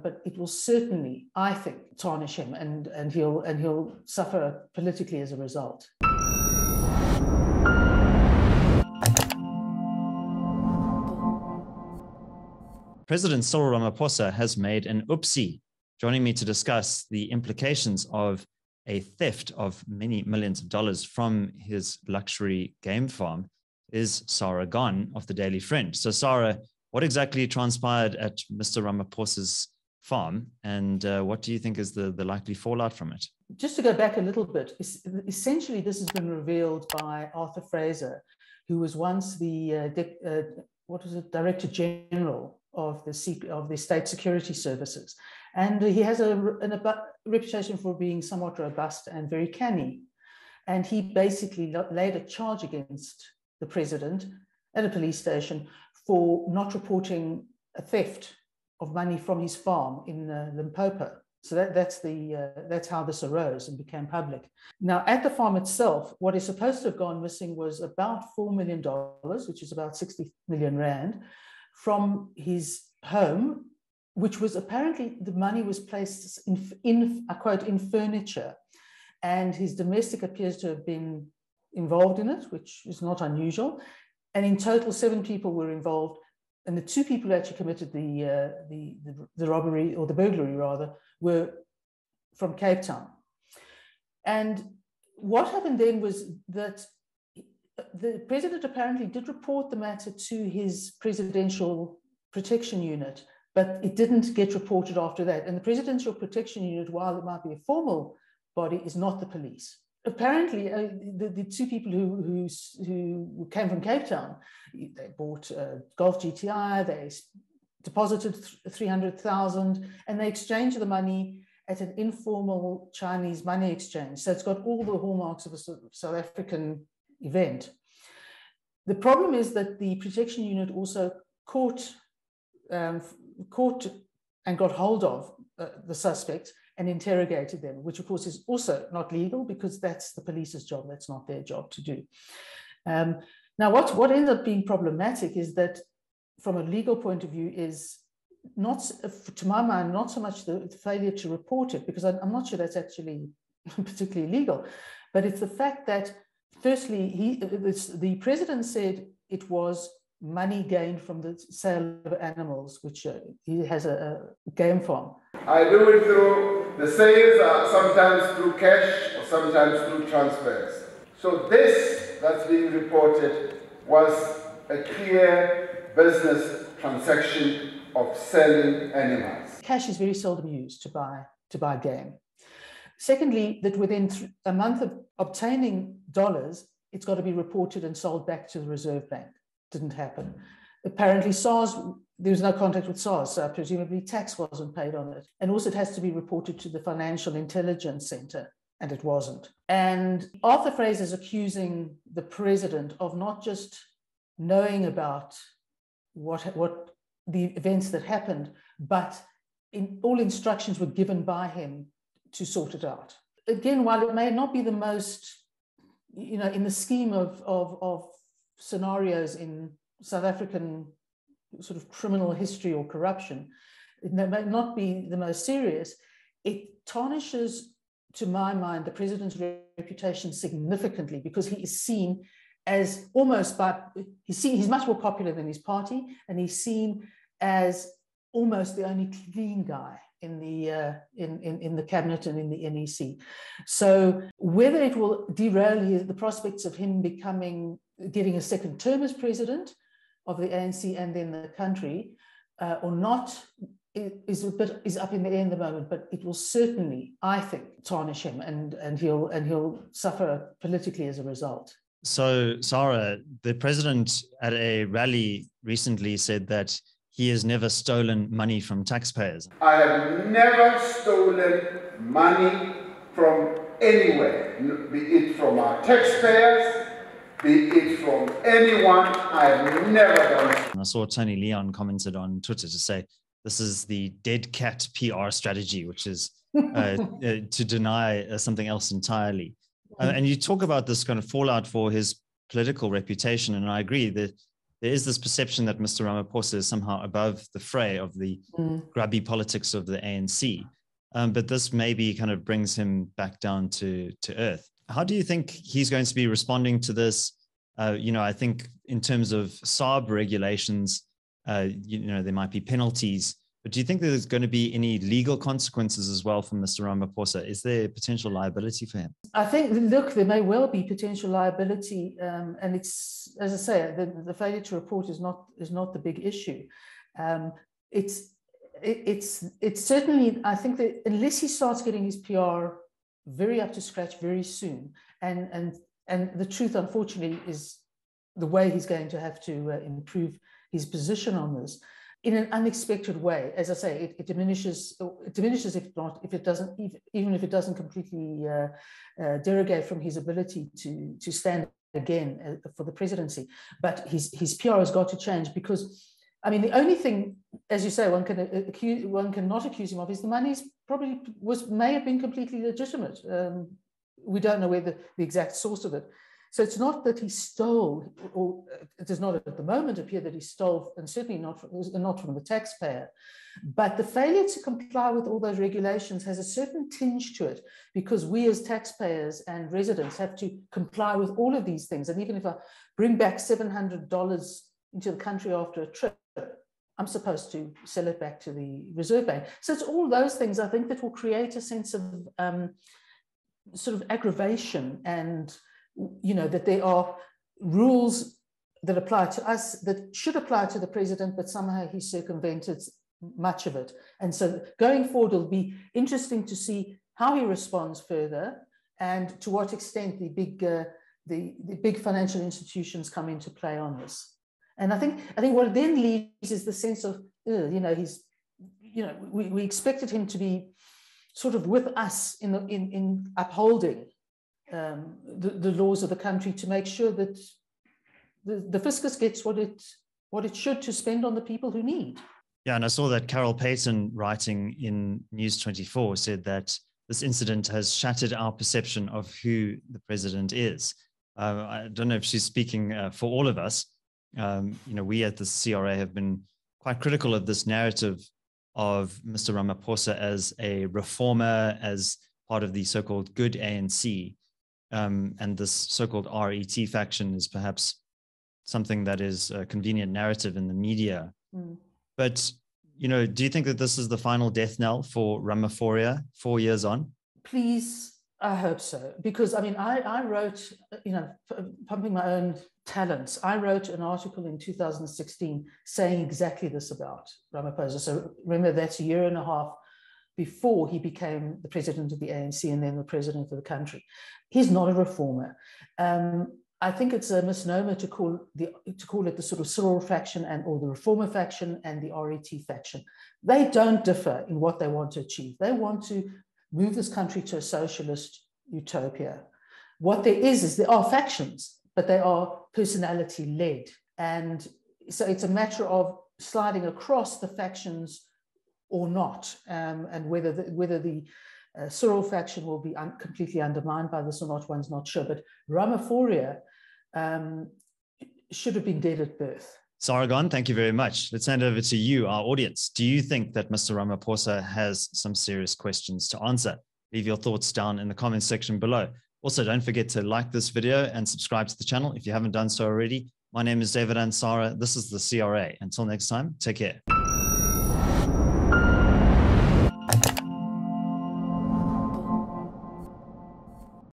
But it will certainly, I think, tarnish him, and he'll suffer politically as a result. President Cyril Ramaphosa has made an oopsie. Joining me to discuss the implications of a theft of many millions of dollars from his luxury game farm is Sara Gon of the Daily Friend. So Sara, what exactly transpired at Mr. Ramaphosa's farm, and what do you think is the likely fallout from it? Just to go back a little bit, essentially this has been revealed by Arthur Fraser, who was once the Director General of the State Security Services, and he has a reputation for being somewhat robust and very canny. And he basically laid a charge against the president at a police station for not reporting a theft of money from his farm in Limpopo. So that's how this arose and became public. Now, at the farm itself, what is supposed to have gone missing was about $4 million, which is about 60 million rand, from his home, which was apparently, the money was placed I quote, in furniture. And his domestic appears to have been involved in it, which is not unusual. And in total, 7 people were involved. And the 2 people who actually committed the robbery, or the burglary rather, were from Cape Town. And what happened then was that the president apparently did report the matter to his presidential protection unit, but it didn't get reported after that. And the presidential protection unit, while it might be a formal body, is not the police. Apparently, the 2 people who came from Cape Town, they bought a Golf GTI, they deposited 300,000, and they exchanged the money at an informal Chinese money exchange. So it's got all the hallmarks of a South African event. The problem is that the protection unit also caught and got hold of the suspects and interrogated them, which of course is also not legal, because that's the police's job. That's not their job to do. Now, what ends up being problematic is that, from a legal point of view, is not, to my mind, not so much the failure to report it, because I'm not sure that's actually particularly legal, but it's the fact that, firstly, the president said it was money gained from the sale of animals, which he has a game farm. I do it through, the sales are sometimes through cash or sometimes through transfers. So this that's being reported was a clear business transaction of selling animals. Cash is very seldom used to buy game. Secondly, that within a month of obtaining dollars, it's got to be reported and sold back to the Reserve Bank. Didn't happen. Apparently SARS, there was no contact with SARS, so presumably tax wasn't paid on it. And also it has to be reported to the Financial Intelligence Center, and it wasn't. And Arthur Fraser is accusing the president of not just knowing about what the events that happened, but all instructions were given by him to sort it out. Again, while it may not be the most, in the scheme of scenarios in South African sort of criminal history or corruption, it may not be the most serious, it tarnishes, to my mind, the president's reputation significantly, because he is seen as he's much more popular than his party, and he's seen as almost the only clean guy in the cabinet and in the NEC. So whether it will derail the prospects of him getting a second term as president of the ANC and then the country, or not, is up in the air in the moment. But it will certainly, I think, tarnish him, and he'll suffer politically as a result. So, Sara, the president at a rally recently said that he has never stolen money from taxpayers. I have never stolen money from anywhere, be it from our taxpayers, be it from anyone. I have never done it. And I saw Tony Leon commented on Twitter to say this is the dead cat PR strategy, which is to deny something else entirely. And you talk about this kind of fallout for his political reputation, and I agree that there is this perception that Mr. Ramaphosa is somehow above the fray of the grubby politics of the ANC. But this maybe kind of brings him back down to earth. How do you think he's going to be responding to this? I think in terms of SARB regulations, there might be penalties. But do you think there's going to be any legal consequences as well for Mr. Ramaphosa? Is there potential liability for him? I think, look, there may well be potential liability. And it's, as I say, the failure to report is not the big issue. It's certainly, I think that unless he starts getting his PR very up to scratch very soon, and the truth, unfortunately, is the way he's going to have to improve his position on this in an unexpected way. As I say, it diminishes even if it doesn't completely derogate from his ability to stand again for the presidency. But his PR has got to change, because I mean, the only thing, as you say, one cannot accuse him of is the money may have been completely legitimate. We don't know whether the exact source of it. So it's not that he stole, or it does not at the moment appear that he stole, and certainly not from the taxpayer. But the failure to comply with all those regulations has a certain tinge to it, because we as taxpayers and residents have to comply with all of these things. And even if I bring back $700 into the country after a trip, I'm supposed to sell it back to the Reserve Bank. So it's all those things, I think, that will create a sense of sort of aggravation, and that there are rules that apply to us that should apply to the president, but somehow he circumvented much of it. And so going forward, it'll be interesting to see how he responds further, and to what extent the big financial institutions come into play on this. And I think what it then leaves is the sense of, we expected him to be sort of with us in upholding the laws of the country, to make sure that the fiscus gets what it should to spend on the people who need. Yeah, and I saw that Carol Payton, writing in News 24, said that this incident has shattered our perception of who the president is. I don't know if she's speaking for all of us. We at the CRA have been quite critical of this narrative of Mr. Ramaphosa as a reformer, as part of the so-called good ANC. And this so-called RET faction is perhaps something that is a convenient narrative in the media. But, do you think that this is the final death knell for Ramaphosa 4 years on? Please, I hope so. Because, I mean, I wrote, pumping my own talents, I wrote an article in 2016 saying exactly this about Ramaphosa. So remember, that's a year and a half before he became the president of the ANC and then the president of the country. He's not a reformer. I think it's a misnomer to call it the sort of Cyril faction or the reformer faction and the RET faction. They don't differ in what they want to achieve. They want to move this country to a socialist utopia. What there is there are factions, but they are personality-led. And so it's a matter of sliding across the factions or not, and whether the Cyril faction will be completely undermined by this or not, one's not sure. But Ramaphosa should have been dead at birth. Sara Gon, thank you very much. Let's hand over to you, our audience. Do you think that Mr. Ramaphosa has some serious questions to answer? Leave your thoughts down in the comments section below. Also, don't forget to like this video and subscribe to the channel if you haven't done so already. My name is David Ansara. This is the CRA. Until next time, take care.